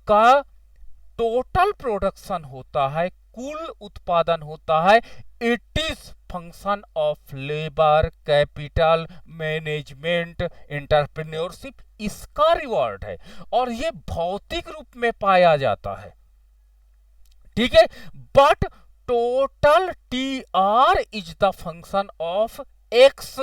का total production होता है, कुल उत्पादन होता है, it is function of labour, capital, management, entrepreneurship, इसका रिवॉर्ड है और ये भौतिक रूप में पाया जाता है। ठीक है, but total T R is the function of x.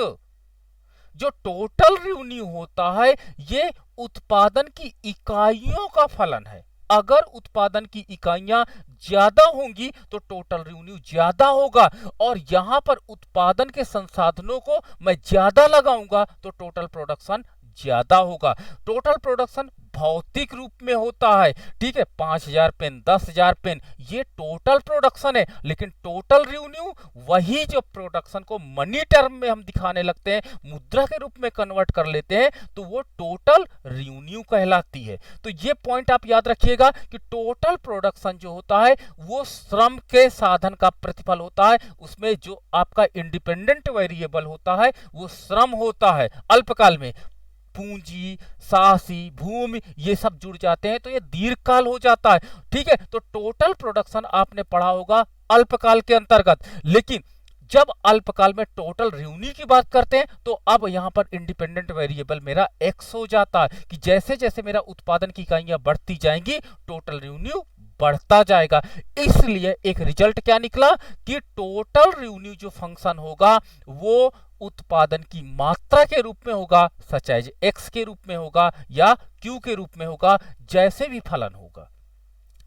जो टोटल रेवेन्यू होता है ये उत्पादन की इकाइयों का फलन है। अगर उत्पादन की इकाइयां ज्यादा होंगी तो टोटल रेवेन्यू ज्यादा होगा, और यहां पर उत्पादन के संसाधनों को मैं ज्यादा लगाऊंगा तो टोटल प्रोडक्शन ज्यादा होगा। टोटल प्रोडक्शन भौतिक रूप में होता है। ठीक है, 5000 पेन, 10,000 पेन, ये टोटल प्रोडक्शन है। लेकिन टोटल रेवेन्यू वही जो प्रोडक्शन को मनी टर्म में हम दिखाने लगते हैं, मुद्रा के रूप में कन्वर्ट कर लेते हैं, तो वो टोटल रेवेन्यू कहलाती है। तो ये पॉइंट आप याद रखिएगा कि टोटल प्रोडक्शन जो होता है वो श्रम के साधन का प्रतिफल होता है। उसमें जो आपका इंडिपेंडेंट वेरिएबल होता है वो श्रम होता है। अल्पकाल में पूंजी, साहसी, भूमि, ये सब जुड़ जाते हैं तो ये दीर्घकाल हो जाता है। ठीक है, तो टोटल प्रोडक्शन आपने पढ़ा होगा अल्पकाल के अंतर्गत। लेकिन जब अल्पकाल में टोटल रेवेन्यू की बात करते हैं तो अब यहां पर इंडिपेंडेंट वेरिएबल मेरा एक्स हो जाता है कि जैसे जैसे मेरा उत्पादन की इकाइयां बढ़ती जाएंगी टोटल रेवेन्यू बढ़ता जाएगा। इसलिए एक रिजल्ट क्या निकला कि टोटल रेवेन्यू जो फंक्शन होगा वो उत्पादन की मात्रा के रूप में होगा, सच एज एक्स के रूप में होगा या क्यू के रूप में होगा, जैसे भी फलन होगा।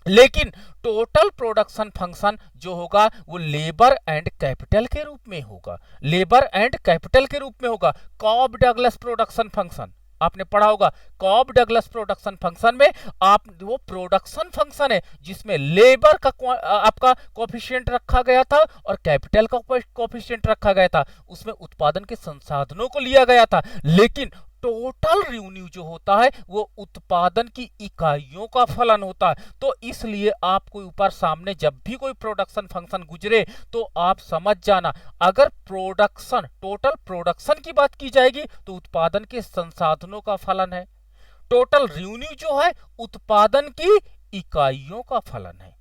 लेकिन टोटल प्रोडक्शन फंक्शन जो होगा वो लेबर एंड कैपिटल के रूप में होगा। लेबर एंड कैपिटल के रूप में होगा। कॉब डगलस प्रोडक्शन फंक्शन आपने पढ़ा होगा। कॉब डगलस प्रोडक्शन फंक्शन में आप वो प्रोडक्शन फंक्शन है जिसमें लेबर का आपका कोफिशिएंट रखा गया था और कैपिटल का कोफिशिएंट रखा गया था। उसमें उत्पादन के संसाधनों को लिया गया था। लेकिन टोटल रेवेन्यू जो होता है वो उत्पादन की इकाइयों का फलन होता है। तो इसलिए आपको ऊपर सामने जब भी कोई प्रोडक्शन फंक्शन गुजरे तो आप समझ जाना, अगर प्रोडक्शन टोटल प्रोडक्शन की बात की जाएगी तो उत्पादन के संसाधनों का फलन है। टोटल रेवेन्यू जो है उत्पादन की इकाइयों का फलन है।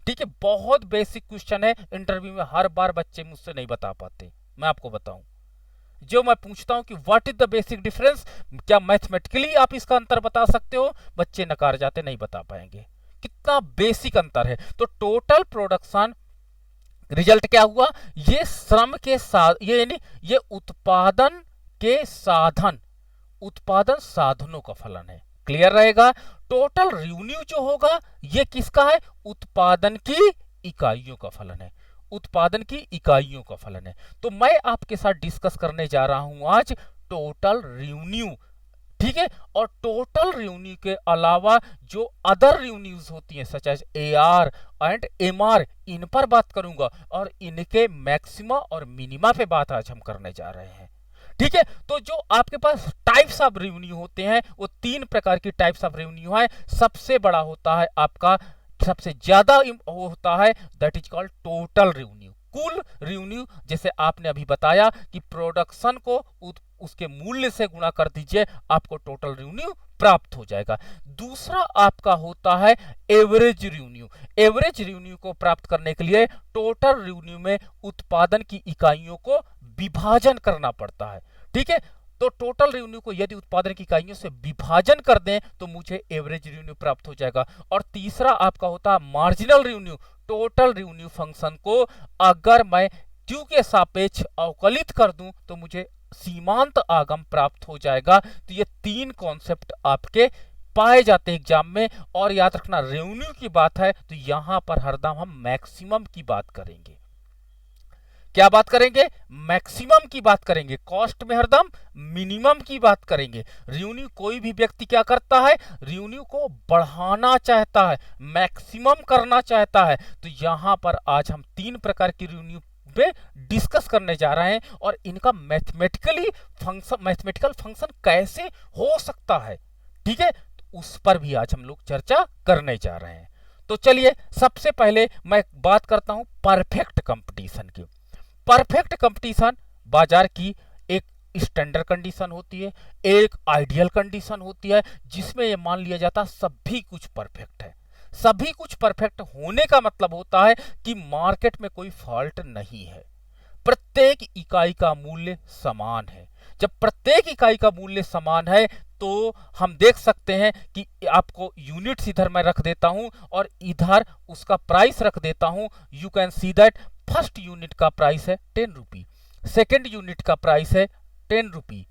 ठीक है, बहुत बेसिक क्वेश्चन है, इंटरव्यू में हर बार बच्चे मुझसे नहीं बता पाते। मैं आपको बताऊं, जो मैं पूछता हूं कि what is the basic difference, क्या मैथमेटिकली आप इसका अंतर बता सकते हो, बच्चे नकार जाते, नहीं बता पाएंगे। कितना बेसिक अंतर है। तो टोटल प्रोडक्शन रिजल्ट क्या हुआ, ये श्रम के साथ, ये यानी ये उत्पादन के साधन, उत्पादन साधनों का फलन है। क्लियर रहेगा। टोटल रेवेन्यू जो होगा ये किसका है, उत्पादन की इकाइयों का फलन है। उत्पादन की इकाइयों का फलन है। तो मैं आपके साथ डिस्कस करने जा रहा हूं आज टोटल रेवेन्यू। ठीक है, और टोटल रेवेन्यू के अलावा जो अदर रेवेन्यूज होती हैं such as AR and MR, इन पर बात करूंगा और इनके मैक्सिमा और मिनिमा पे बात आज हम करने जा रहे हैं। ठीक है, तो जो आपके पास टाइप्स ऑफ रेवेन्यू होते हैं वो 3 प्रकार की टाइप्स ऑफ रेवेन्यू है। सबसे बड़ा होता है आपका, सबसे ज्यादा होता है, that is called total revenue, कुल रेवेन्यू। जैसे आपने अभी बताया कि प्रोडक्शन को उसके मूल्य से गुणा कर दीजिए, आपको टोटल रेवेन्यू प्राप्त हो जाएगा। दूसरा आपका होता है एवरेज रेवेन्यू। एवरेज रेवेन्यू को प्राप्त करने के लिए टोटल रेवेन्यू में उत्पादन की इकाइयों को विभाजन करना पड़ता है। ठीक है, तो टोटल रेवेन्यू को यदि उत्पादन की इकाइयों से विभाजन कर दें तो मुझे एवरेज रेवेन्यू प्राप्त हो जाएगा। और तीसरा आपका होता है marginal revenue. Total revenue function को अगर मैं क्यू के सापेक्ष अवकलित कर दूं तो मुझे सीमांत आगम प्राप्त हो जाएगा। तो ये 3 कॉन्सेप्ट आपके पाए जाते हैं एग्जाम में। और याद रखना, रेवेन्यू की बात है तो यहां पर हरदम हम मैक्सिमम की बात करेंगे। क्या बात करेंगे, मैक्सिमम की बात करेंगे। कॉस्ट में हरदम मिनिमम की बात करेंगे। रेवेन्यू कोई भी व्यक्ति क्या करता है, रेवेन्यू को बढ़ाना चाहता है, मैक्सिमम करना चाहता है। तो यहां पर आज हम 3 प्रकार की रेवेन्यू पे डिस्कस करने जा रहे हैं और इनका मैथमेटिकल फंक्शन कैसे हो सकता है। ठीक है, उस पर भी आज हम लोग चर्चा करने जा रहे हैं। तो चलिए सबसे पहले मैं बात करता हूं परफेक्ट कंपटीशन की। परफेक्ट कंपटीशन बाजार की एक स्टैंडर्ड कंडीशन होती है, एक आइडियल कंडीशन होती है, जिसमें ये मान लिया जाता है सभी कुछ परफेक्ट है। सभी कुछ परफेक्ट होने का मतलब होता है कि मार्केट में कोई फॉल्ट नहीं है, प्रत्येक इकाई का मूल्य समान है। जब प्रत्येक इकाई का मूल्य समान है तो हम देख सकते हैं कि आपको यूनिट्स इधर मैं रख देता हूं और इधर उसका प्राइस रख देता हूं। You can see that first unit का प्राइस है 10 रुपी, सेकेंड यूनिट का प्राइस है 10 रुपी,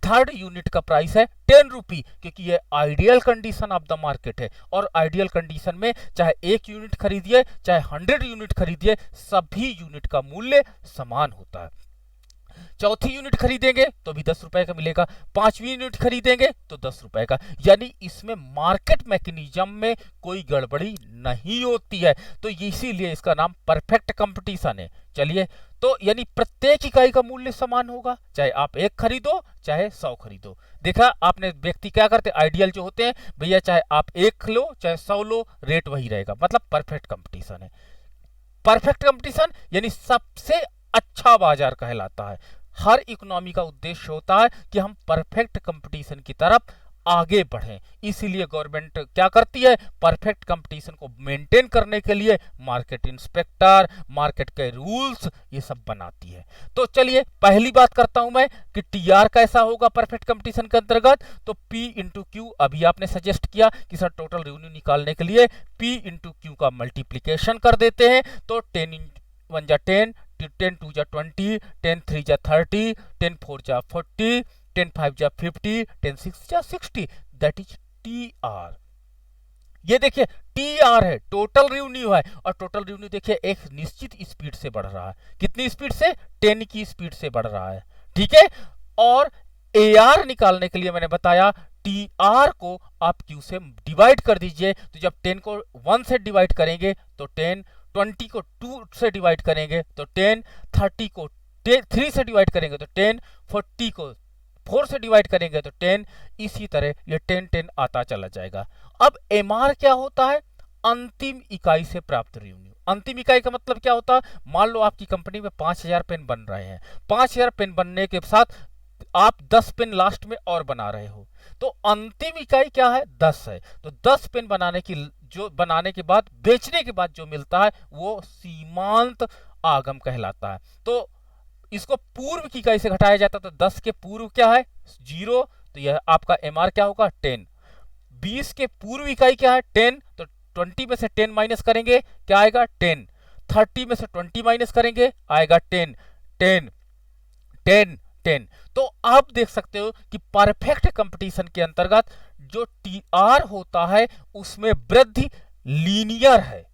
थर्ड यूनिट का प्राइस है 10 रुपी, क्योंकि ये ideal condition of the market है। और आइडियल कंडीशन में चाहे 1 यूनिट खरीदिए चाहे 100 यूनिट खरीदिए, सभी यूनिट का मूल्य समान होता है। चौथी यूनिट खरीदेंगे तो भी 10 रुपए का मिलेगा, 5वीं यूनिट खरीदेंगे तो 10 रुपए का, यानी इसमें मार्केट मैकेनिज्म में कोई गड़बड़ी नहीं होती है। तो इसीलिए इसका नाम परफेक्ट कंपटीशन है। चलिए, तो यानी प्रत्येक इकाई का मूल्य समान होगा, चाहे आप 1 खरीदो चाहे 100 खरीदो। देखा आपने, व्यक्ति क्या करते, आइडियल जो होते हैं भैया, चाहे आप 1 लो चाहे 100 लो, रेट वही रहेगा, मतलब परफेक्ट कंपटीशन है। परफेक्ट कंपटीशन यानी सबसे अच्छा बाजार कहलाता है। हर इकोनॉमी का उद्देश्य होता है कि हम परफेक्ट कंपटीशन की तरफ आगे बढ़ें। इसीलिए गवर्नमेंट क्या करती है, परफेक्ट कंपटीशन को मेंटेन करने के लिए मार्केट इंस्पेक्टर, मार्केट के रूल्स, ये सब बनाती है। तो चलिए पहली बात करता हूं मैं कि टीआर कैसा होगा परफेक्ट कंपटीशन के अंतर्गत। तो पी इंटू क्यू, अभी आपने सजेस्ट किया कि सर टोटल रेवेन्यू निकालने के लिए पी इंटू क्यू का मल्टीप्लीकेशन कर देते हैं। तो 10 1 जा 10, 10 2 जा 20, 10 3 जा 30, 10 4 जा 40, 10 5 जा 50, 10 6 जा 60, दैट इज टी आर। ये देखिए टी आर है, टोटल रेवेन्यू है, और टोटल रेवेन्यू देखिए एक निश्चित स्पीड से बढ़ रहा है। कितनी स्पीड से, 10 की स्पीड से बढ़ रहा है, ठीक है। और ए आर निकालने के लिए मैंने बताया टी आर को आप क्यू से डिवाइड कर दीजिए। तो जब 10 को 1 से डिवाइड करेंगे तो 10, 20 को 2 से डिवाइड करेंगे तो 10, 30 को 3 से डिवाइड करेंगे तो 10, 40 को 4 से डिवाइड करेंगे तो 10, इसी तरह ये 10 10 आता चला जाएगा। अब एमआर क्या होता है, अंतिम इकाई से प्राप्त रेवेन्यू। अंतिम इकाई का मतलब क्या होता है, मान लो आपकी कंपनी में 5000 पेन बन रहे हैं, 5000 पेन बनने के साथ आप 10 पेन लास्ट में और बना रहे हो, तो अंतिम इकाई क्या है, 10 है। तो 10 पेन बनाने के बाद, बेचने के बाद जो मिलता है वो सीमांत आगम कहलाता है। तो इसको पूर्व की इकाई से घटाया जाता है, तो 10 के पूर्व क्या है, 0, तो यह आपका एमआर क्या होगा, 10। 20 के पूर्व इकाई क्या है, 10, तो 20 में से 10 माइनस करेंगे क्या आएगा, 10। 30 में से 20 माइनस करेंगे आएगा 10, 10, 10, 10। तो आप देख सकते हो कि परफेक्ट कंपटीशन के अंतर्गत जो टीआर होता है उसमें वृद्धि लीनियर है।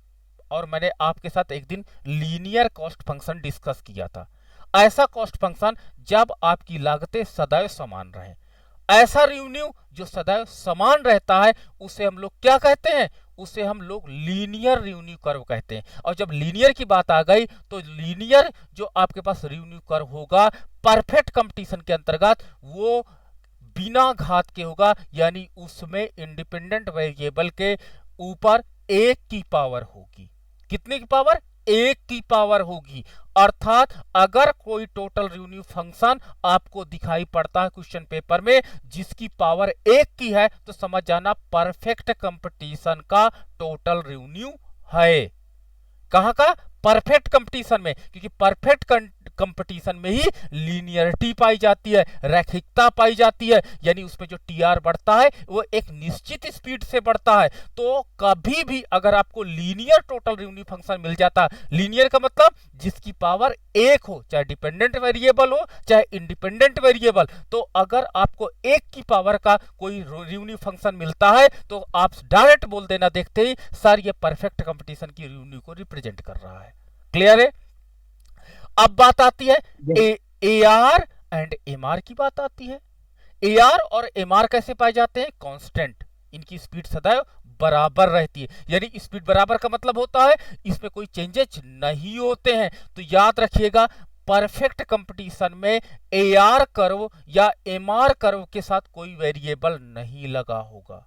और मैंने आपके साथ एक दिन लीनियर कॉस्ट फंक्शन डिस्कस किया था। ऐसा कॉस्ट फंक्शन जब आपकी लागतें सदैव समान रहें, ऐसा रेवेन्यू जो सदैव समान रहता है, उसे हम लोग क्या कहते हैं, उसे हम लोग लीनियर रेवेन्यू कर्व कहते हैं। और जब लीनियर की बात आ गई तो लीनियर जो आपके पास रेवेन्यू कर्व होगा परफेक्ट कंपटीशन के अंतर्गत, वो बिना घात के होगा, यानी उसमें इंडिपेंडेंट वेरिएबल के ऊपर 1 की पावर होगी। कितने की पावर, 1 की पावर होगी। अर्थात अगर कोई टोटल रेवेन्यू फंक्शन आपको दिखाई पड़ता है क्वेश्चन पेपर में जिसकी पावर 1 की है, तो समझ जाना परफेक्ट कंपटीशन का टोटल रेवेन्यू है। कहां का, परफेक्ट कंपटीशन में, क्योंकि परफेक्ट कंपटीशन में ही लीनियरिटी पाई जाती है, रैखिकता पाई जाती है, यानी उसमें जो टीआर बढ़ता है वो एक निश्चित स्पीड से बढ़ता है। तो कभी भी अगर आपको लीनियर टोटल रेवेन्यू फंक्शन मिल जाता, लीनियर का मतलब जिसकी पावर 1 हो, चाहे डिपेंडेंट वेरिएबल हो चाहे इंडिपेंडेंट वेरिएबल, तो अगर आपको 1 की पावर का कोई रेवेन्यू फंक्शन मिलता है तो आप डायरेक्ट बोल देना देखते ही, सर ये परफेक्ट कंपटीशन की रेवेन्यू को रिप्रेजेंट कर रहा है। क्लियर है। अब बात आती है एआर एंड एमआर की बात आती है। एआर और एमआर कैसे पाए जाते हैं, कांस्टेंट, इनकी स्पीड सदैव बराबर रहती है। यानी स्पीड बराबर का मतलब होता है इसमें कोई चेंजेस नहीं होते हैं। तो याद रखिएगा परफेक्ट कंपटीशन में एआर कर्व या एमआर कर्व के साथ कोई वेरिएबल नहीं लगा होगा।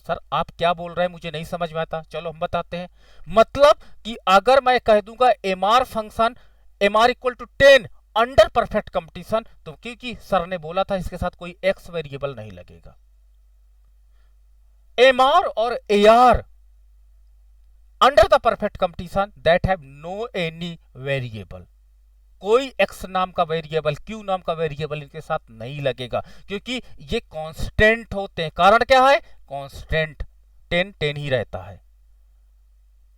सर आप क्या बोल रहे हैं, मुझे नहीं समझ में आता, चलो हम बताते हैं। मतलब कि अगर मैं कह दूंगा MR function, MR equal to 10 under perfect competition, तो क्योंकि सर ने बोला था इसके साथ कोई एक्स वेरिएबल नहीं लगेगा। एमआर और AR under the perfect competition that have no any variable, कोई x नाम का वेरिएबल, q नाम का वेरिएबल इनके साथ नहीं लगेगा, क्योंकि ये कांस्टेंट होते हैं। कारण क्या है? कांस्टेंट 10 10 ही रहता है।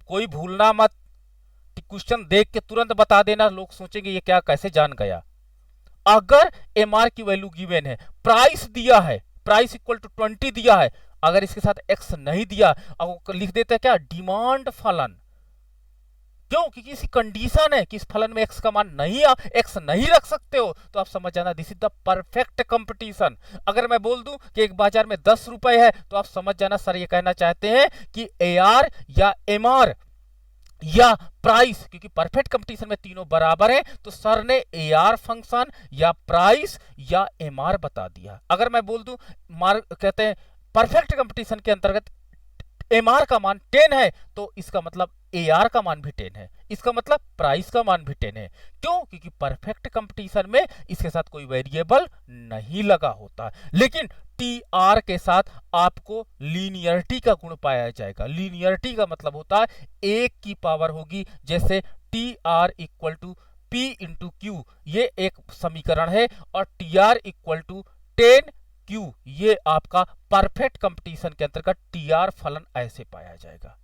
कोई भूलना मत, क्वेश्चन देख के तुरंत बता देना, लोग सोचेंगे ये क्या, कैसे जान गया। अगर एमआर की वैल्यू गिवन है, प्राइस दिया है, प्राइस इक्वल टू 20 दिया है, अगर इसके साथ x नहीं दिया, अब लिख देते हैं क्या, डिमांड फलन। क्यों? क्योंकि इसी कंडीशन है कि इस फलन में x का मान नहीं, आप x नहीं रख सकते हो, तो आप समझ जाना this is the perfect competition. अगर मैं बोल दूं कि एक बाजार में 10 रुपए है, तो आप समझ जाना सर ये कहना चाहते हैं कि AR या MR या प्राइस, क्योंकि परफेक्ट कंपटीशन में तीनों बराबर हैं, तो सर ने AR फंक्शन या प्राइस या MR बता दिया। अगर मैं बोल दूं कहते हैं परफेक्ट कंपटीशन के अंतर्गत MR का मान 10 है, तो इसका मतलब AR का मान भी 10 है, इसका मतलब प्राइस का मान भी 10 है। क्यों? क्योंकि परफेक्ट कंपटीशन में इसके साथ कोई वेरिएबल नहीं लगा होता। लेकिन TR के साथ आपको लीनियरिटी का गुण पाया जाएगा। लीनियरिटी का मतलब होता है एक की पावर होगी, जैसे TR equal to P into Q, ये एक समीकरण है, और TR इक्वल टू 10 Q, ये आपका परफेक्ट कंपटीशन के अंतर्गत TR फलन ऐसे पाया जाएगा।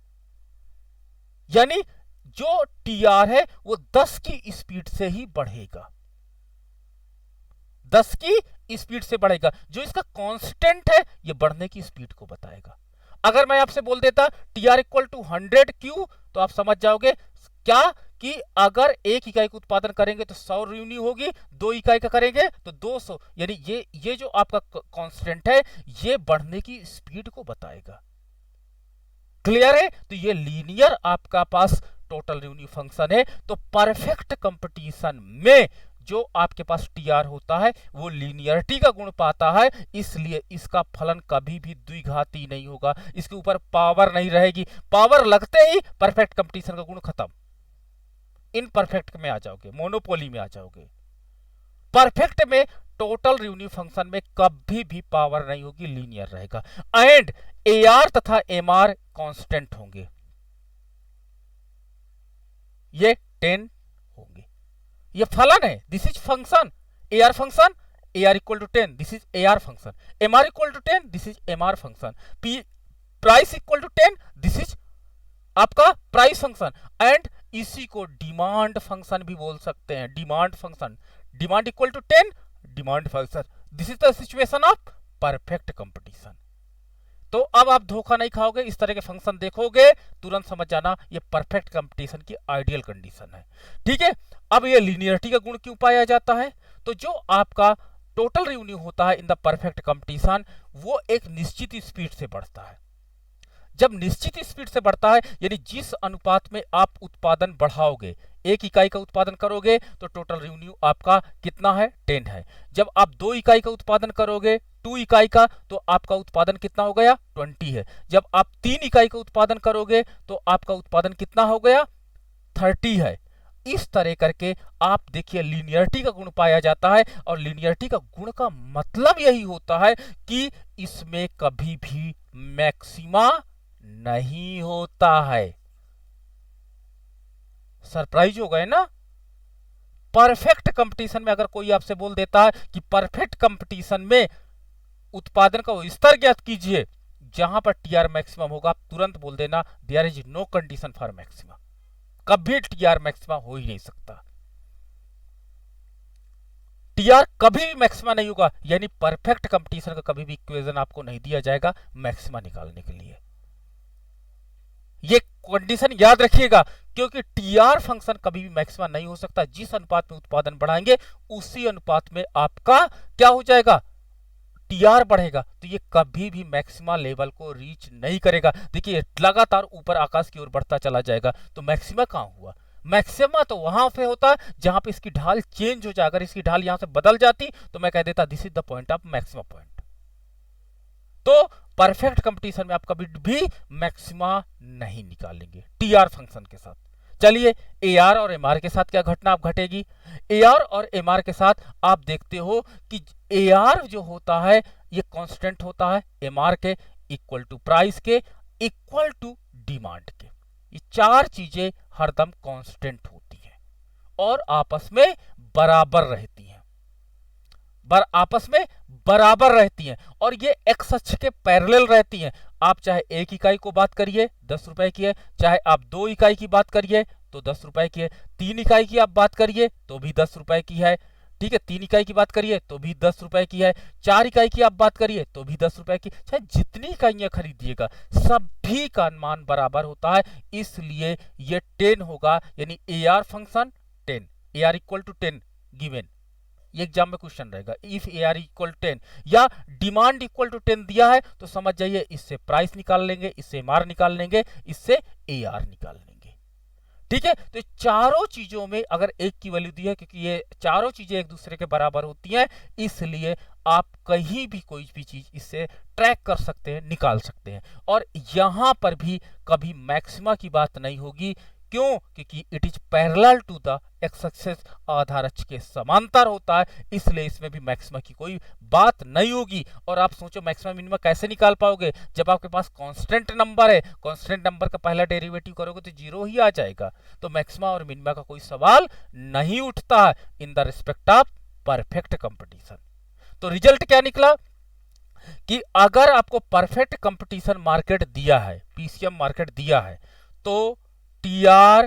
यानी जो TR है वो 10 की स्पीड से ही बढ़ेगा, 10 की स्पीड से बढ़ेगा। जो इसका कांस्टेंट है ये बढ़ने की स्पीड को बताएगा। अगर मैं आपसे बोल देता TR इक्वल टू 100 Q, तो आप समझ जाओगे क्या कि अगर एक इकाई का उत्पादन करेंगे तो 100 रेवेन्यू होगी, 2 इकाई का करेंगे तो 200, यानी ये जो आपका कांस्टेंट है ये बढ़ने की स्पीड को बताएगा। क्लियर है? तो ये लीनियर आपका पास टोटल रेवेन्यू फंक्शन है। तो परफेक्ट कंपटीशन में जो आपके पास TR होता है वो लीनियरिटी का गुण पाता है, इसलिए इसका फलन कभी भी द्विघाती नहीं होगा, इसके ऊपर पावर नहीं रहेगी। पावर लगते ही परफेक्ट कंपटीशन का गुण खत्म, इनपरफेक्ट में आ जाओगे, मोनोपोली में आ जाओगे। परफेक्ट में टोटल रेवेन्यू फंक्शन में कभी भी पावर नहीं होगी, लीनियर रहेगा। एंड AR तथा MR कांस्टेंट होंगे, ये 10 होंगे। ये फलन है, this is function, AR function, AR equal to 10, this is AR function, MR equal to 10, this is MR function, price equal to 10, this is आपका प्राइस फंक्शन। एंड इसी को डिमांड फंक्शन भी बोल सकते हैं, demand function, demand equal to 10, demand function. This is the situation of perfect competition. तो अब आप धोखा नहीं खाओगे, इस तरह के फंक्शन देखोगे तुरंत समझ जाना ये परफेक्ट कंपटीशन की आइडियल कंडीशन है। ठीक है, अब ये लीनियरिटी का गुण क्यों पाया जाता है? तो जो आपका टोटल रेवेन्यू होता है इन द परफेक्ट कंपटीशन, वो एक निश्चित स्पीड से बढ़ता है। जब निश्चित स्पीड से बढ़ता है, यानी जिस अनुपात में आप उत्पादन बढ़ाओगे, एक इकाई का उत्पादन करोगे तो टोटल रेवेन्यू आपका कितना है? 10 है। जब आप 2 इकाई का उत्पादन करोगे, 2 इकाई का, तो आपका उत्पादन कितना हो गया? 20 है। जब आप 3 इकाई का उत्पादन करोगे तो आपका उत्पादन कितना हो गया? 30 है। इस तरह करके आप देखिए लीनियरिटी का गुण पाया जाता है, और लीनियरिटी का गुण का मतलब यही होता है कि इसमें कभी भी मैक्सिमा नहीं होता है। सरप्राइज हो गए ना? परफेक्ट कंपटीशन में अगर कोई आपसे बोल देता है कि परफेक्ट कंपटीशन में उत्पादन का स्तर ज्ञात कीजिए जहां पर TR मैक्सिमम होगा, आप तुरंत बोल देना there is no condition for maxima. कभी TR मैक्सिमा हो ही नहीं सकता, TR कभी भी मैक्सिमा नहीं होगा, यानी परफेक्ट कंपटीशन का कभी भी इक्वेशन आपको नहीं दिया जाएगा मैक्सिमा निकालने के लिए। ये कंडीशन याद रखिएगा, क्योंकि TR फंक्शन कभी भी मैक्सिमा नहीं हो सकता। जिस अनुपात में उत्पादन बढ़ाएंगे उसी अनुपात में आपका क्या हो जाएगा? TR बढ़ेगा, तो ये कभी भी मैक्सिमा लेवल को रीच नहीं करेगा। देखिए लगातार ऊपर आकाश की ओर बढ़ता चला जाएगा, तो मैक्सिमा कहां हुआ? मैक्सिमा तो वहां पे होता है जहां पे इसकी ढाल चेंज हो जाए। अगर इसकी ढाल यहां से बदल जाती तो मैं कह देता this is the point of maxima point. तो परफेक्ट कंपटीशन में आप कभी भी मैक्सिमा नहीं निकालेंगे TR फंक्शन के साथ। चलिए AR और MR के साथ क्या घटना आप घटेगी, AR और MR के साथ आप देखते हो कि AR जो होता है ये कांस्टेंट होता है, MR के इक्वल टू प्राइस के इक्वल टू डिमांड के। ये चार चीजें हरदम कांस्टेंट होती हैं और आपस में बराबर रहती हैं, आपस में बराबर रहती हैं और ये एक्स अक्ष के पैरेलल रहती हैं। आप चाहे एक इकाई को बात करिए 10 रुपए की है, चाहे आप 2 इकाई की बात करिए तो 10 रुपए की है, 3 इकाई की आप बात करिए तो भी 10 रुपए की है, ठीक है, 3 इकाई की बात करिए तो भी 10 रुपए की है, 4 इकाई की आप बात करिए तो भी 10 रुपए की, चाहे जितनी इकाइयां खरीदिएगा सभी का मान बराबर होता है, इसलिए ये 10 होगा, यानी AR function 10, AR equal to 10 given. ये एग्जाम में क्वेश्चन रहेगा, इफ AR इक्वल 10 या डिमांड इक्वल टू 10 दिया है तो समझ जाइए इससे प्राइस निकाल लेंगे, इससे MR निकाल लेंगे, इससे AR निकाल लेंगे, ठीक है। तो चारों चीजों में अगर एक की वैल्यू दी है, क्योंकि ये चारों चीजें एक दूसरे के बराबर होती हैं, इसलिए आप कहीं भी कोई भी चीज इससे ट्रैक कर सकते हैं, निकाल सकते हैं। और यहां पर भी कभी मैक्सिमा की बात नहीं होगी, क्यों? क्योंकि it is parallel to the X axis, आधार अक्ष के समांतर होता है, इसलिए इसमें भी मैक्सिमा की कोई बात नहीं होगी। और आप सोचो मैक्सिमा मिनिमा कैसे निकाल पाओगे, जब आपके पास कांस्टेंट नंबर है, कांस्टेंट नंबर का पहला डेरिवेटिव करोगे तो 0 ही आ जाएगा, तो मैक्सिमा और मिनिमा का कोई सवाल नहीं उठता है in the respect of perfect competition. तो रिजल्ट क्या निकला कि अगर आपको परफेक्ट कंपटीशन मार्केट दिया है, PCM मार्केट दिया है, तो TR,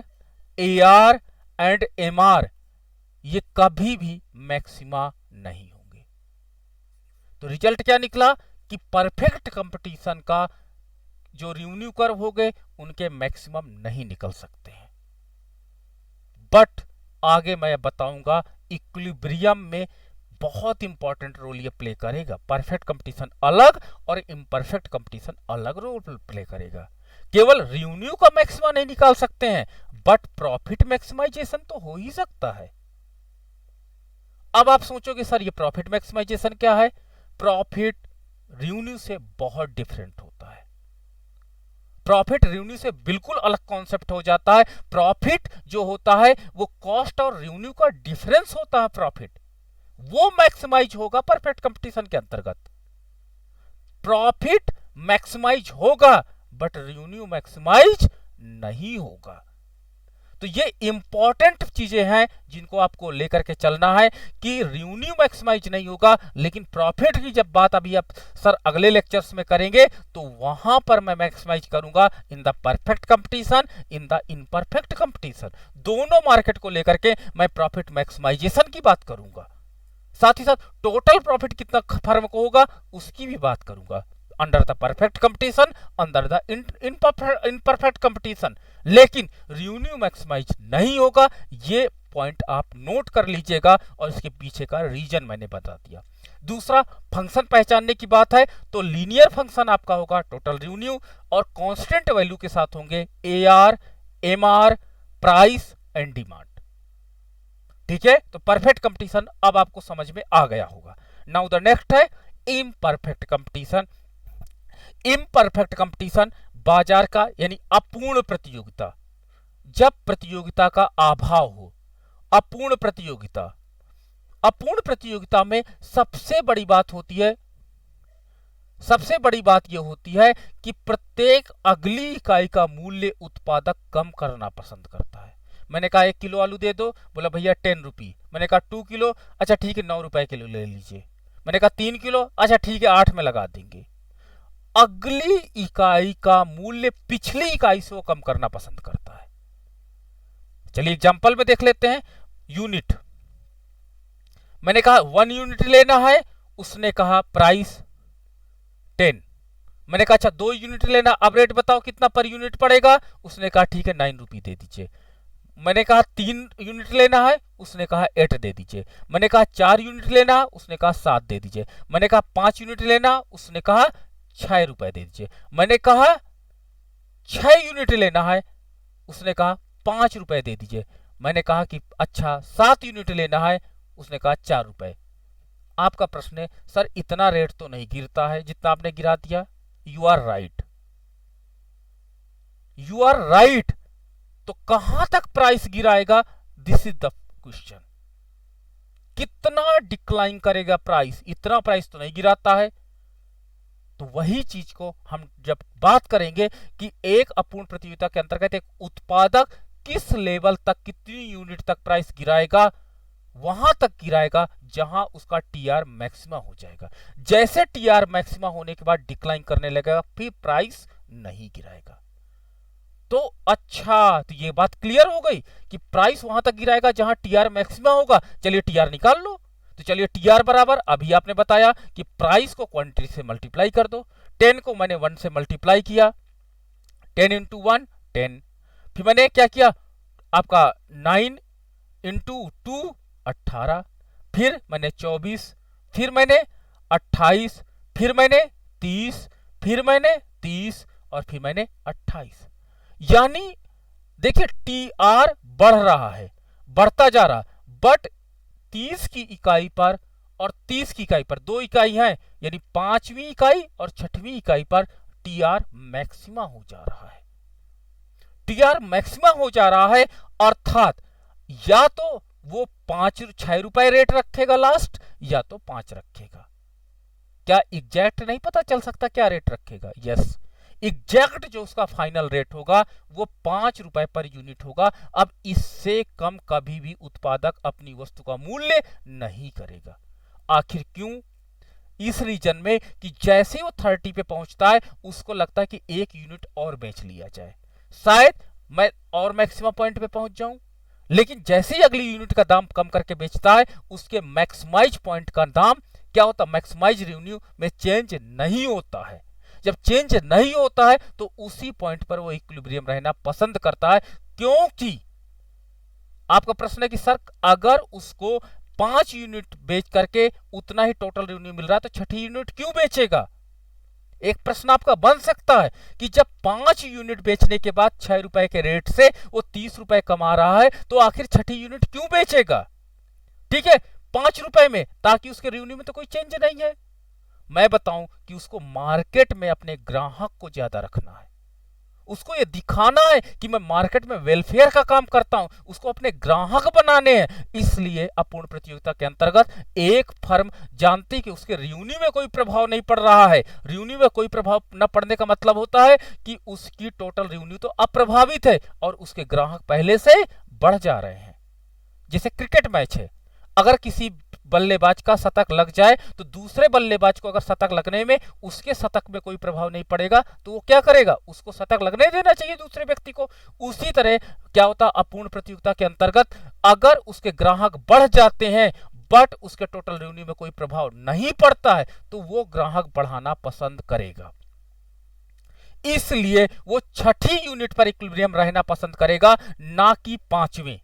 AR एंड MR ये कभी भी मैक्सिमा नहीं होंगे। तो रिजल्ट क्या निकला कि परफेक्ट कंपटीशन का जो रेवेन्यू कर्व हो गए उनके मैक्सिमम नहीं निकल सकते हैं। बट आगे मैं बताऊंगा इक्विलिब्रियम में बहुत इंपॉर्टेंट रोल ये प्ले करेगा, परफेक्ट कंपटीशन अलग और इम्परफेक्ट कंपटीशन अलग रोल प्ले करेगा। केवल रेवेन्यू का मैक्सिमा नहीं निकाल सकते हैं, बट प्रॉफिट मैक्सिमाइजेशन तो हो ही सकता है। अब आप सोचोगे सर ये प्रॉफिट मैक्सिमाइजेशन क्या है? प्रॉफिट रेवेन्यू से बहुत डिफरेंट होता है, प्रॉफिट रेवेन्यू से बिल्कुल अलग कॉन्सेप्ट हो जाता है। प्रॉफिट जो होता है वो कॉस्ट और रेवेन्यू का डिफरेंस होता है, प्रॉफिट वो मैक्सिमाइज होगा परफेक्ट कंपटीशन के अंतर्गत। प्रॉफिट मैक्सिमाइज होगा बट रेवेन्यू मैक्सिमाइज नहीं होगा। तो ये इंपॉर्टेंट चीजें हैं जिनको आपको लेकर के चलना है कि रेवेन्यू मैक्सिमाइज नहीं होगा, लेकिन प्रॉफिट की जब बात अभी आप सर अगले लेक्चर्स में करेंगे तो वहां पर मैं मैक्सिमाइज करूंगा in the perfect competition, in the imperfect competition. दोनों मार्केट को लेकर के मैं प्रॉफिट मैक्सिमाइजेशन की बात करूंगा, साथ ही साथ टोटल प्रॉफिट कितना फर्म को होगा उसकी भी बात करूंगा, under the perfect competition, under the imperfect competition. लेकिन रेवेन्यू मैक्सिमाइज नहीं होगा, ये पॉइंट आप नोट कर लीजिएगा और इसके पीछे का रीजन मैंने बता दिया। दूसरा फंक्शन पहचानने की बात है तो लीनियर फंक्शन आपका होगा टोटल रेवेन्यू और कांस्टेंट वैल्यू के साथ होंगे AR, MR, price and demand. ठीक है, तो परफेक्ट कंपटीशन अब आपको समझ में आ गया होगा। नाउ द नेक्स्ट है इम्परफेक्ट कंपटीशन। इम्परफेक्ट कंपटीशन बाजार का यानी अपूर्ण प्रतियोगिता, जब प्रतियोगिता का अभाव हो, अपूर्ण प्रतियोगिता। अपूर्ण प्रतियोगिता में सबसे बड़ी बात होती है, सबसे बड़ी बात यह होती है कि प्रत्येक अगली इकाई का मूल्य उत्पादक कम करना पसंद करता है। मैंने कहा 1 किलो आलू दे दो, बोला भैया 10 रुपी। मैंने कहा 2 किलो, अच्छा ठीक है 9 रुपए किलो ले लीजिए। मैंने कहा 3 किलो, अच्छा ठीक है 8 में लगा देंगे। अगली इकाई का मूल्य पिछली इकाई से वो कम करना पसंद करता है। चलिए एग्जांपल में देख लेते हैं। यूनिट, मैंने कहा 1 यूनिट लेना है, उसने कहा प्राइस 10। मैंने कहा अच्छा 2 यूनिट लेना, अब रेट बताओ कितना पर यूनिट पड़ेगा, उसने कहा ठीक है 9 रुपये दे दीजिए। मैंने कहा 3 यूनिट लेना है, उसने कहा 8 दे दीजिए। मैंने कहा 4 यूनिट लेना है, उसने कहा 7 दे दीजिए। मैंने कहा 5 यूनिट लेना, उसने कहा 6 रुपए दे दीजिए। मैंने कहा 6 यूनिट लेना है, उसने कहा 5 रुपए दे दीजिए। मैंने कहा कि अच्छा 7 यूनिट लेना है, उसने कहा 4 रुपए। आपका प्रश्न है सर इतना रेट तो नहीं गिरता है जितना आपने गिरा दिया। You are right, you are right. तो कहां तक प्राइस गिराएगा, दिस इज द क्वेश्चन। कितना डिक्लाइन करेगा प्राइस, इतना प्राइस तो नहीं गिराता है। तो वही चीज को हम जब बात करेंगे कि एक अपूर्ण प्रतियोगिता के अंतर्गत एक उत्पादक किस लेवल तक, कितनी यूनिट तक प्राइस गिराएगा, वहां तक गिराएगा जहां उसका टीआर मैक्सिमा हो जाएगा। जैसे टीआर मैक्सिमा होने के बाद डिक्लाइन करने लगेगा, फिर प्राइस नहीं गिराएगा। तो अच्छा, तो ये बात क्लियर हो गई कि प्राइस वहां तक गिराएगा जहां टीआर मैक्सिमा होगा। चलिए टीआर निकाल लो। तो चलिए टीआर बराबर, अभी आपने बताया कि प्राइस को क्वांटिटी से मल्टीप्लाई कर दो। 10 को मैंने 1 से मल्टीप्लाई किया, 10 इंटू 1 10, फिर मैंने क्या किया, आपका 9 इंटू 2 18, फिर मैंने 24, फिर मैंने 28, फिर मैंने 30, फिर मैंने 30 और फिर मैंने 28। यानी देखिए टीआर बढ़ रहा है, बढ़ता जा रहा, बट 30 की इकाई पर और 30 की इकाई पर, 2 इकाई है, यानी 5वीं इकाई और 6वीं इकाई पर टीआर मैक्सिमा हो जा रहा है। टीआर मैक्सिमा हो जा रहा है, अर्थात या तो वो 6 रुपए रेट रखेगा लास्ट, या तो 5 रखेगा। क्या एग्जैक्ट नहीं पता चल सकता क्या रेट रखेगा? यस, एग्जैक्ट जो उसका फाइनल रेट होगा वो 5 रुपए पर यूनिट होगा। अब इससे कम कभी भी उत्पादक अपनी वस्तु का मूल्य नहीं करेगा। आखिर क्यों? इस रीजन में कि जैसे वो 30 पे पहुंचता है उसको लगता है कि 1 यूनिट और बेच लिया जाए, शायद मैं और मैक्सिमम पॉइंट पे पहुंच जाऊं। लेकिन जैसे ही अगली यूनिट का दाम कम करके बेचता है, उसके मैक्सिमाइज पॉइंट का दाम क्या होता है, मैक्सिमाइज रेवेन्यू में चेंज नहीं होता है। जब चेंज नहीं होता है तो उसी पॉइंट पर वो इक्विलिब्रियम रहना पसंद करता है। क्योंकि आपका प्रश्न है कि सर अगर उसको 5 यूनिट बेच करके उतना ही टोटल रेवेन्यू मिल रहा है तो छठी यूनिट क्यों बेचेगा? एक प्रश्न आपका बन सकता है कि जब 5 यूनिट बेचने के बाद 6 रुपए के रेट से वो 30 रुपए कमा रहा है तो आखिर छठी यूनिट क्यों बेचेगा? ठीक है, 5 रुपए में, ताकि उसके रेवेन्यू में तो कोई चेंज नहीं है। मैं बताऊं कि उसको मार्केट में अपने ग्राहक को ज्यादा रखना है, उसको ये दिखाना है कि मैं मार्केट में वेलफेयर का काम करता हूं, उसको अपने ग्राहक बनाने हैं। इसलिए अपूर्ण प्रतियोगिता के अंतर्गत एक फर्म जानती कि उसके रेवेन्यू में कोई प्रभाव नहीं पड़ रहा है। रेवेन्यू में कोई प्रभाव न पड़ने का मतलब होता है कि उसकी टोटल रेवेन्यू तो अप्रभावित है और उसके ग्राहक पहले से बढ़ जा रहे हैं। जैसे क्रिकेट मैच है, अगर किसी बल्लेबाज का शतक लग जाए तो दूसरे बल्लेबाज को अगर शतक लगने में उसके शतक में कोई प्रभाव नहीं पड़ेगा तो वो क्या करेगा, उसको शतक लगने देना चाहिए दूसरे व्यक्ति को। उसी तरह क्या होता, अपूर्ण प्रतियोगिता के अंतर्गत अगर उसके ग्राहक बढ़ जाते हैं बट उसके टोटल रेवेन्यू में कोई प्रभाव नहीं पड़ता है तो वो ग्राहक बढ़ाना पसंद करेगा। इसलिए वो छठी यूनिट पर इक्विलिब्रियम रहना पसंद करेगा, ना कि 5वीं।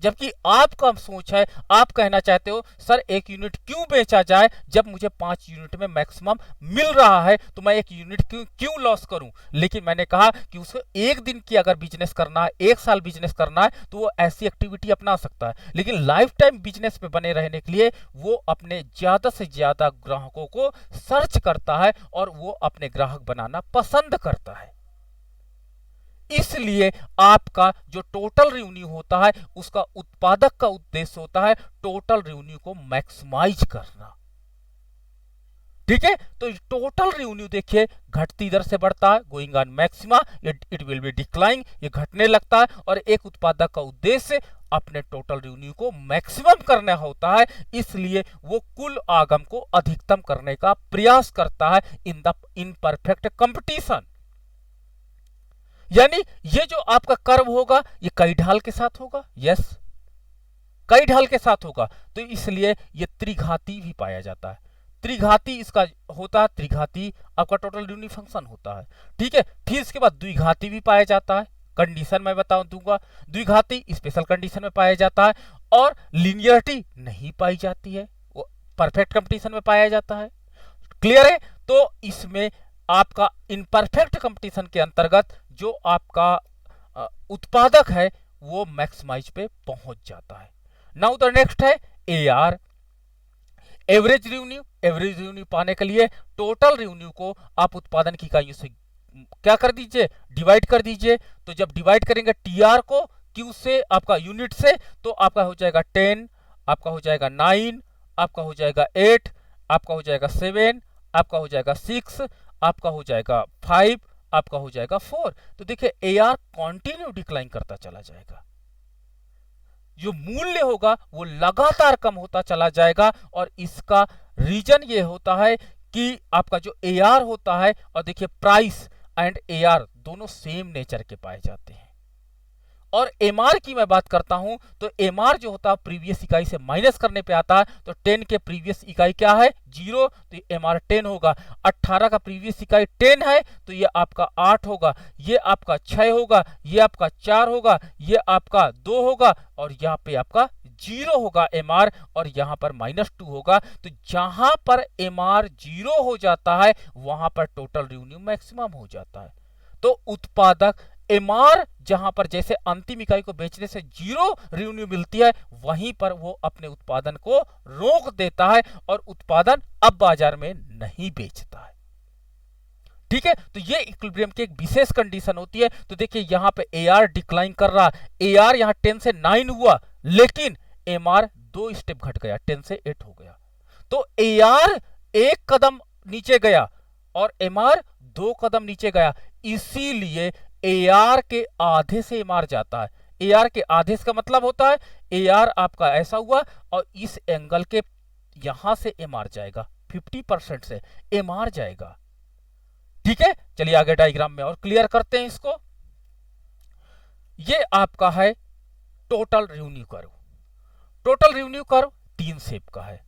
जबकि आपका सोच है, आप कहना चाहते हो सर 1 यूनिट क्यों बेचा जाए जब मुझे 5 यूनिट में मैक्सिमम मिल रहा है, तो मैं 1 यूनिट क्यों लॉस करूं। लेकिन मैंने कहा कि उसको 1 दिन की अगर बिजनेस करना है, 1 साल बिजनेस करना है तो वो ऐसी एक्टिविटी अपना सकता है। लेकिन लाइफ टाइम बिजनेस में बने रहने के लिए वो अपने ज्यादा से ज्यादा ग्राहकों को सर्च करता है और वो अपने ग्राहक बनाना पसंद करता है। इसलिए आपका जो टोटल रेवेन्यू होता है उसका उत्पादक का उद्देश्य होता है टोटल रेवेन्यू को मैक्सिमाइज करना। ठीक है, तो टोटल रेवेन्यू देखिए घटती दर से बढ़ता है, going on maxima, it will be decline, ये घटने लगता है। और एक उत्पादक का उद्देश्य अपने टोटल रेवेन्यू को मैक्सिमम करना होता है, इसलिए वो कुल आगम को अधिकतम करने का प्रयास करता है इन परफेक्ट कंपटीशन। यानी ये जो आपका कर्व होगा ये कई ढाल के साथ होगा, यस कई ढाल के साथ होगा, तो इसलिए ये त्रिघाती भी पाया जाता है। त्रिघाती इसका होता है, त्रिघाती आपका टोटल रेवेन्यू फंक्शन होता है। ठीक है, फिर इसके बाद द्विघाती भी पाया जाता है, कंडीशन मैं बता दूंगा। द्विघाती स्पेशल कंडीशन में पाया जाता है और लिनियरिटी नहीं पाई जाती है, वो परफेक्ट कंपटीशन में पाया जाता है। क्लियर है? तो इसमें आपका इनपरफेक्ट कंपटीशन के अंतर्गत जो आपका उत्पादक है वो मैक्सिमाइज पे पहुंच जाता है। नाउ द नेक्स्ट है AR, average revenue. Average revenue पाने के लिए टोटल रेवेन्यू को आप उत्पादन की इकाइयों से क्या कर दीजिए, डिवाइड कर दीजिए। तो जब डिवाइड करेंगे टीआर को क्यू से, आपका यूनिट से, तो आपका हो जाएगा 10, आपका हो जाएगा 9, आपका हो जाएगा 8, आपका हो जाएगा 7, आपका हो जाएगा 6, आपका हो जाएगा 5, आपका हो जाएगा 4। तो देखिए एआर कंटिन्यू डिक्लाइन करता चला जाएगा, जो मूल्य होगा वो लगातार कम होता चला जाएगा। और इसका रीजन ये होता है कि आपका जो एआर होता है, और देखिए प्राइस एंड एआर दोनों सेम नेचर के पाए जाते हैं। और एमआर की मैं बात करता हूं तो एमआर जो होता है प्रीवियस इकाई से माइनस करने पे आता है। तो 10 के प्रीवियस इकाई क्या है, 0, तो एमआर 10 होगा। 18 का प्रीवियस इकाई 10 है तो ये आपका 8 होगा, ये आपका 6 होगा, ये आपका 4 होगा, ये आपका 2 होगा, और यहाँ पे आपका 0 होगा एमआर, और यहाँ पर -2 होगा। तो जहां पर एमआर 0 हो जाता है वहां पर टोटल रेवेन्यू मैक्सिमम हो जाता है। तो उत्पादक एमआर जहां पर जैसे अंतिम इकाई को बेचने से 0 रेवेन्यू मिलती है, वहीं पर वो अपने उत्पादन को रोक देता है और उत्पादन अब बाजार में नहीं बेचता है। ठीक है, तो ये इक्विलिब्रियम की एक विशेष कंडीशन होती है। तो देखिए यहां पे एआर डिक्लाइन कर रहा, एआर यहां 10 से 9 हुआ, लेकिन एमआर 2 स्टेप घट गया, 10 से 8 हो गया। तो एआर 1 कदम नीचे गया और एमआर 2 कदम नीचे गया, इसीलिए एआर के आधे से एमआर जाता है। एआर के आधे का मतलब होता है एआर आपका ऐसा हुआ और इस एंगल के यहां से एमआर जाएगा, 50% से एमआर जाएगा। ठीक है, चलिए आगे डायग्राम में और क्लियर करते हैं इसको। ये आपका है total revenue curve. Total revenue curve 3 shape का है।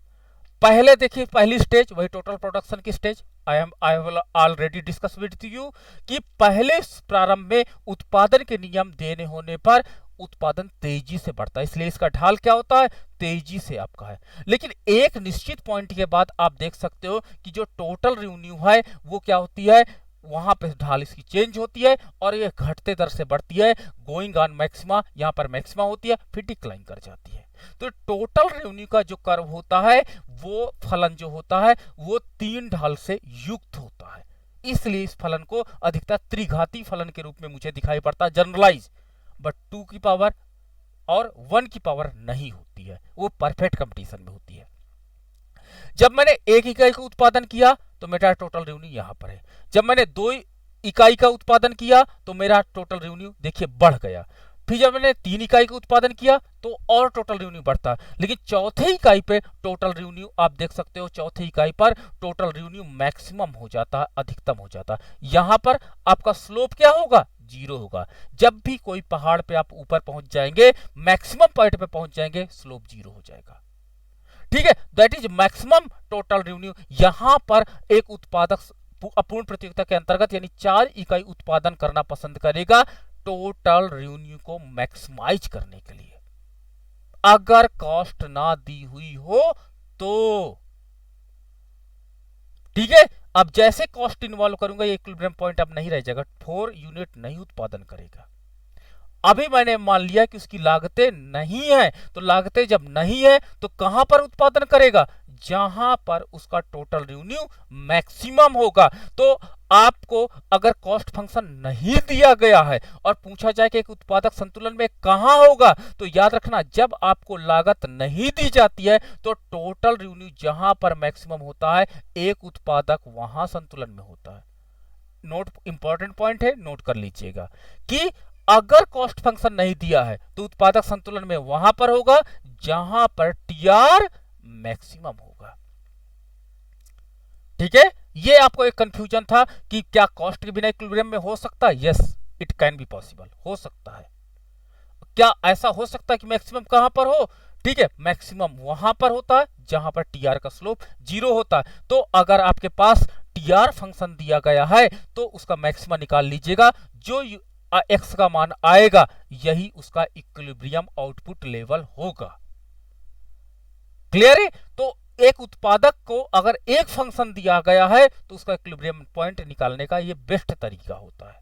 पहले देखिए पहली स्टेज वही टोटल प्रोडक्शन की stage, I have already discuss with you कि पहले प्रारंभ में उत्पादन के नियम देने होने पर उत्पादन तेजी से बढ़ता है, इसलिए इसका ढाल क्या होता है, तेजी से आपका है। लेकिन एक निश्चित पॉइंट के बाद आप देख सकते हो कि जो टोटल रेवेन्यू है वो क्या होती है, वहां पे ढाल इसकी चेंज होती है और ये घटते दर से बढ़ती है, गोइंग ऑन मैक्सिमा, यहां पर मैक्सिमा होती है फिर डिक्लाइन कर जाती है। तो टोटल रेवेन्यू का जो कर्व होता है वो फलन जो होता है वो 3 ढाल से युक्त होता है, इसलिए इस फलन को अधिकतर त्रिघाती फलन के रूप में मुझे दिखाई पड़ता है, जनरलाइज। बट 2 की पावर और 1 की पावर नहीं होती है, वो परफेक्ट कंपटीशन में होती है। जब मैंने 1 इकाई का उत्पादन किया तो मेरा टोटल रेवेन्यू यहां पर है। जब मैंने 2 इकाई का उत्पादन किया तो मेरा टोटल रेवेन्यू देखिए बढ़ गया। फिर जब मैंने 3 इकाई का उत्पादन किया तो और टोटल रेवेन्यू बढ़ता। लेकिन चौथे इकाई पे टोटल रेवेन्यू आप देख सकते हो, चौथे इकाई पर टोटल रेवेन्यू मैक्सिमम हो जाता है, अधिकतम हो जाता है। यहां पर आपका स्लोप क्या होगा, 0 होगा। जब भी कोई पहाड़ पे आप ऊपर पहुंच जाएंगे, मैक्सिमम पॉइंट पे पहुंच जाएंगे, स्लोप 0 हो जाएगा। ठीक है, that is maximum total revenue. यहां पर एक उत्पादक अपूर्ण प्रतियोगिता के अंतर्गत यानी 4 इकाई उत्पादन करना पसंद करेगा टोटल रेवेन्यू को मैक्सिमाइज करने के लिए, अगर कॉस्ट ना दी हुई हो तो। ठीक है, अब जैसे कॉस्ट इन्वॉल्व करूंगा ये इक्विलिब्रियम पॉइंट अब नहीं रह जाएगा, 4 यूनिट नहीं उत्पादन करेगा। अभी मैंने मान लिया कि उसकी लागतें नहीं है, तो लागतें जब नहीं है तो कहां पर उत्पादन करेगा, जहां पर उसका टोटल रेवेन्यू मैक्सिमम होगा। तो आपको अगर कॉस्ट फंक्शन नहीं दिया गया है और पूछा जाए कि एक उत्पादक संतुलन में कहां होगा, तो याद रखना जब आपको लागत नहीं दी जाती है तो टोटल रेवेन्यू जहां पर मैक्सिमम होता है एक उत्पादक वहां संतुलन में होता है। नोट, इंपॉर्टेंट पॉइंट है, नोट कर लीजिएगा कि अगर कॉस्ट फंक्शन नहीं दिया है तो उत्पादक संतुलन में वहां पर होगा जहां पर टीआर मैक्सिमम होगा। ठीक है, ये आपको एक कंफ्यूजन था कि क्या कॉस्ट के बिना इक्विलिब्रियम में हो सकता है, yes it can be possible, हो सकता है। क्या ऐसा हो सकता है कि मैक्सिमम कहां पर हो, ठीक है, मैक्सिमम वहां पर होता है जहां पर टीआर का स्लोप 0 होता है। तो अगर आपके पास टीआर फंक्शन दिया गया है तो उसका मैक्सिमम निकाल लीजिएगा, जो एक्स का मान आएगा यही उसका इक्विलिब्रियम आउटपुट लेवल होगा। क्लियर है, तो एक उत्पादक को अगर एक फंक्शन दिया गया है तो उसका इक्विलिब्रियम पॉइंट निकालने का यह बेस्ट तरीका होता है।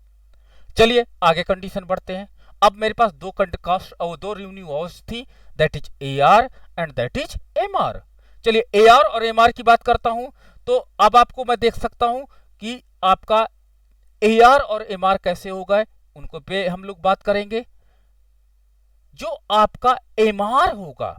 चलिए आगे कंडीशन बढ़ते हैं। अब मेरे पास दो कॉस्ट और दो रेवेन्यू हाउस थी, that is AR and that is MR. चलिए एआर और एमआर की बात करता हूं। तो अब आपको मैं देख सकता हूं कि आपका AR और MR कैसे होगा उनको पे हम लोग बात करेंगे। जो आपका MR होगा,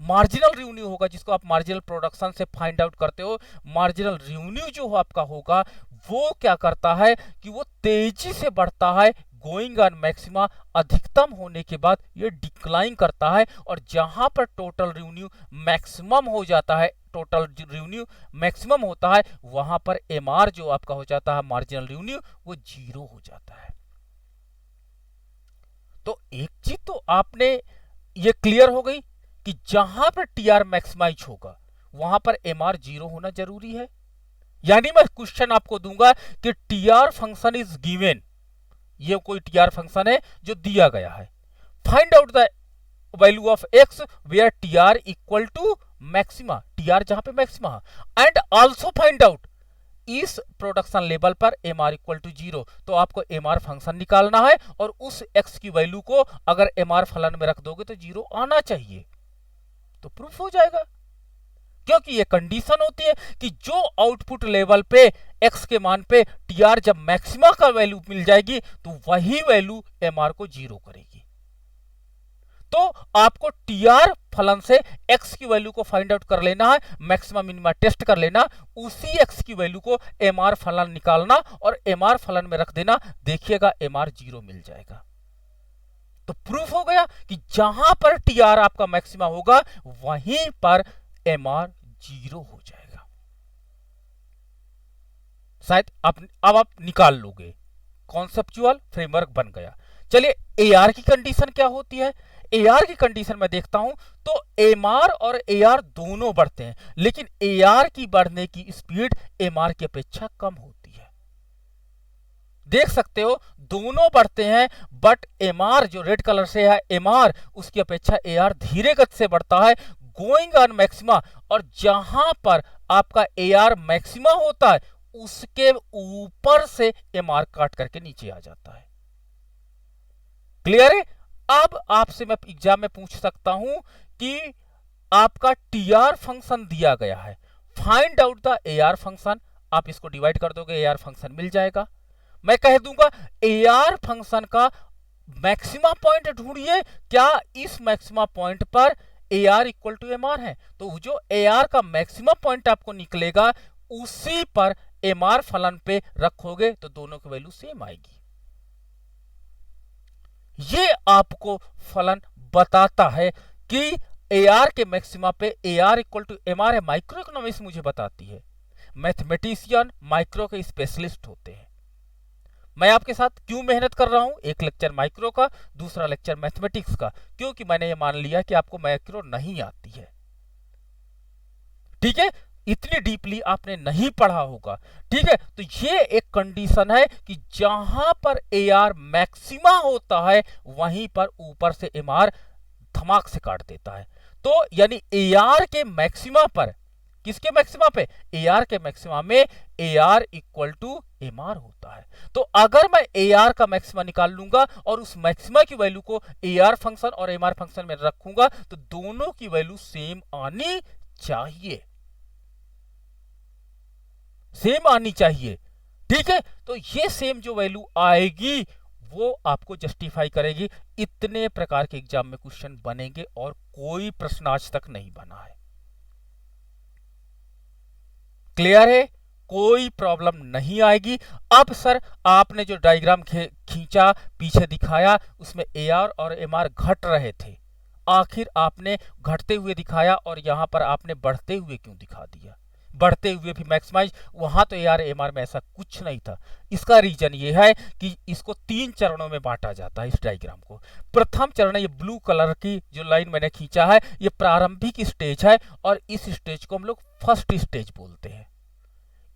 मार्जिनल रेवेन्यू होगा, जिसको आप मार्जिनल प्रोडक्शन से फाइंड आउट करते हो, मार्जिनल रेवेन्यू जो आपका होगा वो क्या करता है कि वो तेजी से बढ़ता है, गोइंग ऑन मैक्सिमा अधिकतम होने के बाद ये डिक्लाइन करता है, और जहां पर टोटल रेवेन्यू मैक्सिमम हो जाता है, टोटल रेवेन्यू मैक्सिमम होता है, वहां पर MR जो आपका हो जाता है मार्जिनल रेवेन्यू, वो 0 हो जाता है। तो एक चीज तो आपने ये क्लियर हो गई कि जहां पर TR मैक्सिमाइज होगा वहां पर MR 0 होना जरूरी है। यानी मैं क्वेश्चन आपको दूंगा कि TR फंक्शन इज गिवन, ये कोई TR फंक्शन है जो दिया गया है, find out the value of x where TR equal to maxima, TR जहां पे मैक्सिमा है, एंड आल्सो फाइंड आउट इस प्रोडक्शन लेवल पर MR इक्वल टू 0। तो आपको MR फंक्शन निकालना है, और उस x की वैल्यू को अगर MR फलन में रख दोगे तो 0 आना चाहिए, तो प्रूफ हो जाएगा। क्योंकि ये कंडीशन होती है कि जो आउटपुट लेवल पे x के मान पे TR जब मैक्सिमा का वैल्यू मिल जाएगी तो वही वैल्यू MR को 0 करेगी। तो आपको TR फलन से x की वैल्यू को फाइंड आउट कर लेना है, मैक्सिमा मिनिमा टेस्ट कर लेना, उसी x की वैल्यू को MR फलन निकालना और MR फलन में रख देना, देखिएगा MR 0 मिल जाएगा। तो प्रूफ हो गया कि जहां पर TR आपका मैक्सिमा होगा वहीं पर MR 0 हो जाएगा। शायद अब आप निकाल लोगे, कॉन्सेप्चुअल फ्रेमवर्क बन गया। चलिए AR की कंडीशन क्या होती है। AR की कंडीशन में देखता हूं तो MR और AR दोनों बढ़ते हैं, लेकिन AR की बढ़ने की स्पीड MR की अपेक्षा कम होती है। देख सकते हो दोनों बढ़ते हैं, बट MR जो रेड कलर से है MR, उसकी अपेक्षा AR धीरे गति से बढ़ता है, गोइंग ऑन मैक्सिमा, और जहां पर आपका AR मैक्सिमा होता है उसके ऊपर से MR काट करके नीचे आ जाता है। क्लियर है। अब आपसे मैं एग्जाम में पूछ सकता हूं कि आपका TR फंक्शन दिया गया है, find out the AR function, आप इसको डिवाइड कर दोगे AR फंक्शन मिल जाएगा। मैं कह दूंगा AR फंक्शन का मैक्सिमा पॉइंट ढूंढिए, क्या इस मैक्सिमा पॉइंट पर AR इक्वल टू MR है, तो जो AR का मैक्सिमा पॉइंट आपको निकलेगा उसी पर MR फलन पे रखोगे तो दोनों की वैल्यू सेम आएगी। ये आपको फलन बताता है कि AR के मैक्सिमा पे AR इक्वल टू MR है। माइक्रो इकोनॉमिक्स मुझे बताती है, मैथमेटिशियन माइक्रो के स्पेशलिस्ट होते हैं। मैं आपके साथ क्यों मेहनत कर रहा हूं, एक लेक्चर माइक्रो का, दूसरा लेक्चर मैथमेटिक्स का, क्योंकि मैंने ये मान लिया कि आपको माइक्रो नहीं आती है। ठीक है, इतनी डीपली आपने नहीं पढ़ा होगा। ठीक है, तो ये एक कंडीशन है कि जहां पर AR मैक्सिमा होता है वहीं पर ऊपर से MR धमाक से काट देता है। तो यानी AR के मैक्सिमा पर, किसके मैक्सिमा पे, AR के मैक्सिमा में AR इक्वल टू MR होता है। तो अगर मैं AR का मैक्सिमा निकाल लूंगा और उस मैक्सिमा की वैल्यू को AR फंक्शन और MR फंक्शन में रखूंगा तो दोनों की वैल्यू सेम आनी चाहिए, सेम आनी चाहिए। ठीक है, तो ये सेम जो वैल्यू आएगी वो आपको जस्टिफाई करेगी। इतने प्रकार के एग्जाम में क्वेश्चन बनेंगे और कोई प्रश्न आज तक नहीं बना है। क्लियर है, कोई प्रॉब्लम नहीं आएगी। अब सर आपने जो डायग्राम खींचा, पीछे दिखाया, उसमें AR और MR घट रहे थे, आखिर आपने घटते हुए दिखाया और यहां पर आपने बढ़ते हुए क्यों दिखा दिया, बढ़ते हुए भी मैक्सिमाइज, वहां तो AR MR में ऐसा कुछ नहीं था। इसका रीजन ये है कि इसको 3 चरणों में बांटा जाता है इस डायग्राम को। प्रथम चरण, ये ब्लू कलर की जो लाइन मैंने खींचा है, ये प्रारंभिक स्टेज है और इस स्टेज को हम लोग फर्स्ट स्टेज बोलते हैं,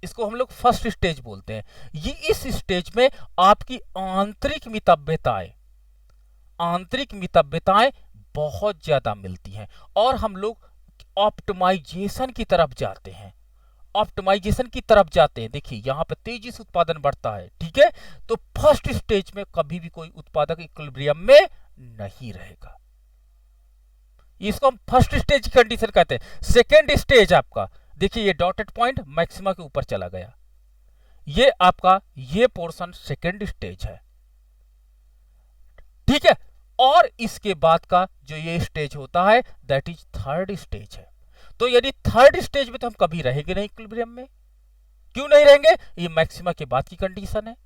इसको हम लोग फर्स्ट स्टेज बोलते हैं। ये इस स्टेज में आपकी आंतरिक मितव्यताएं बहुत ज्यादा मिलती हैं और हम लोग ऑप्टिमाइजेशन की तरफ जाते हैं, देखिए यहां पे तेजी से उत्पादन बढ़ता है। ठीक है, तो फर्स्ट स्टेज में कभी भी कोई उत्पादक इक्विलिब्रियम में नहीं रहेगा, इसको हम फर्स्ट स्टेज की कंडीशन कहते हैं। सेकेंड स्टेज आपका देखिए, ये डॉटेड पॉइंट मैक्सिमा के ऊपर चला गया, ये आपका ये पोर्शन सेकेंड स्टेज है, ठीक है। और इसके बाद का जो ये स्टेज होता है दैट इज थर्ड स्टेज है। तो यदि थर्ड स्टेज में तो हम कभी रहेंगे नहीं इक्विलिब्रियम में। क्यों नहीं रहेंगे? ये मैक्सिमा के बाद की कंडीशन है।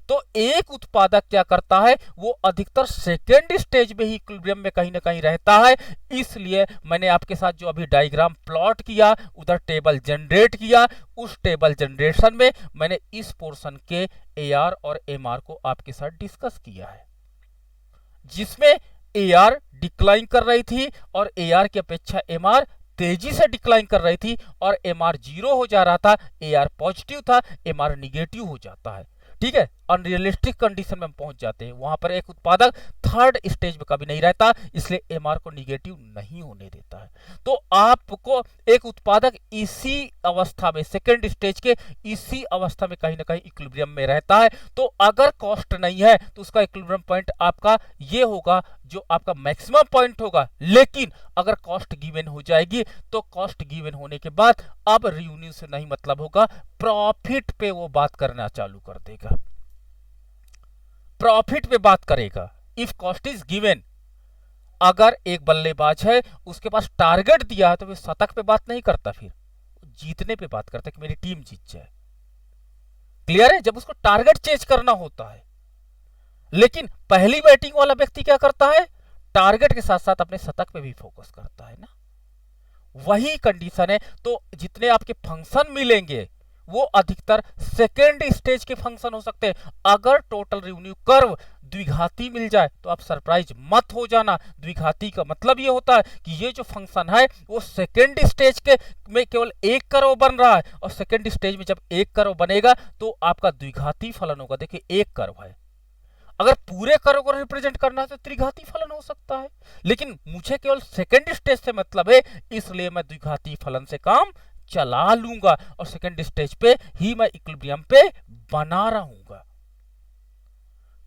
तो एक उत्पादक क्या करता है, वो अधिकतर सेकेंड स्टेज में ही इक्विलिब्रियम में कहीं ना कहीं रहता है। इसलिए मैंने आपके साथ जो अभी डायग्राम प्लॉट किया, उधर टेबल जनरेट किया, उस टेबल जनरेशन में मैंने इस पोर्शन के AR और MR को आपके साथ डिस्कस किया है, जिसमें AR डिक्लाइन कर रही थी और AR की अपेक्षा MR तेजी से डिक्लाइन कर रही थी, और MR 0 हो जा रहा था, AR पॉजिटिव था, MR निगेटिव हो जाता है, ठीक है। अनरियलिस्टिक कंडीशन में हम पहुंच जाते हैं। वहां पर एक उत्पादक थर्ड स्टेज में कभी नहीं रहता, इसलिए MR को निगेटिव नहीं होने देता है। तो आपको एक उत्पादक इसी अवस्था में, सेकेंड स्टेज के इसी अवस्था में कहीं ना कहीं इक्विलिब्रियम में रहता है। तो अगर कॉस्ट नहीं है तो उसका इक्विलिब्रियम पॉइंट आपका ये होगा जो आपका मैक्सिमम पॉइंट होगा। लेकिन अगर कॉस्ट गिवन हो जाएगी तो कॉस्ट गिवन होने के बाद अब रियूनियन से नहीं मतलब होगा, प्रॉफिट पे वो बात करना चालू कर देगा, प्रॉफिट पे बात करेगा। इफ कॉस्ट इज गिवन, अगर एक बल्लेबाज है उसके पास टारगेट दिया है तो वो शतक पे बात नहीं करता, फिर जीतने पे बात करता है कि मेरी टीम जीत जाए। क्लियर है? जब उसको टारगेट चेंज करना होता है। लेकिन पहली बैटिंग वाला व्यक्ति क्या करता है, टारगेट के साथ साथ अपने शतक पे भी फोकस करता है ना। वही कंडीशन है। तो जितने आपके फंक्शन मिलेंगे वो अधिकतर सेकेंड स्टेज के फंक्शन हो सकते हैं। अगर टोटल रेवेन्यू कर्व द्विघाती मिल जाए तो आप सरप्राइज मत हो जाना। द्विघाती का मतलब ये होता है कि ये जो फंक्शन है वो सेकेंड स्टेज के में केवल एक कर्व बन रहा है, और सेकेंड स्टेज में जब एक कर्व बनेगा तो आपका द्विघाती फलन होगा। देखिए एक कर्व है, अगर पूरे कर्व को रिप्रेजेंट करना है तो त्रिघाती फलन हो सकता है, लेकिन मुझे केवल सेकेंड स्टेज से मतलब है, इसलिए मैं द्विघाती फलन से काम चला लूंगा और सेकेंड स्टेज पे ही मैं इक्विलिब्रियम पे बना रहूंगा।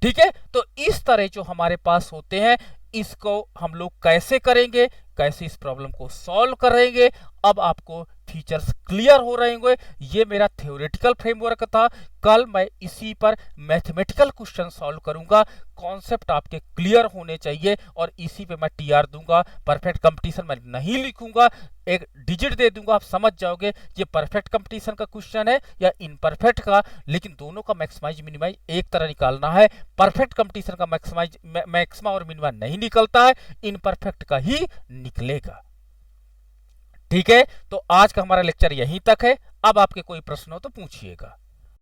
ठीक है? तो इस तरह जो हमारे पास होते हैं, इसको हम लोग कैसे करेंगे, कैसे इस प्रॉब्लम को सॉल्व करेंगे, अब आपको फीचर्स क्लियर हो रहे होंगे। ये मेरा थ्योरेटिकल फ्रेमवर्क था। कल मैं इसी पर मैथमेटिकल क्वेश्चन सॉल्व करूंगा। कॉन्सेप्ट आपके क्लियर होने चाहिए और इसी पे मैं TR दूंगा। परफेक्ट कंपटीशन मैं नहीं लिखूंगा, एक डिजिट दे दूंगा, आप समझ जाओगे ये परफेक्ट कंपटीशन का क्वेश्चन है या इनपरफेक्ट का। लेकिन दोनों का मैक्सिमाइज मिनिमाइज एक तरह निकालना है। परफेक्ट कंपटीशन का मैक्सिमा और मिनिमा नहीं निकलता है, इनपरफेक्ट का ही निकलेगा। ठीक है? तो आज का हमारा लेक्चर यहीं तक है। अब आपके कोई प्रश्न हो तो पूछिएगा।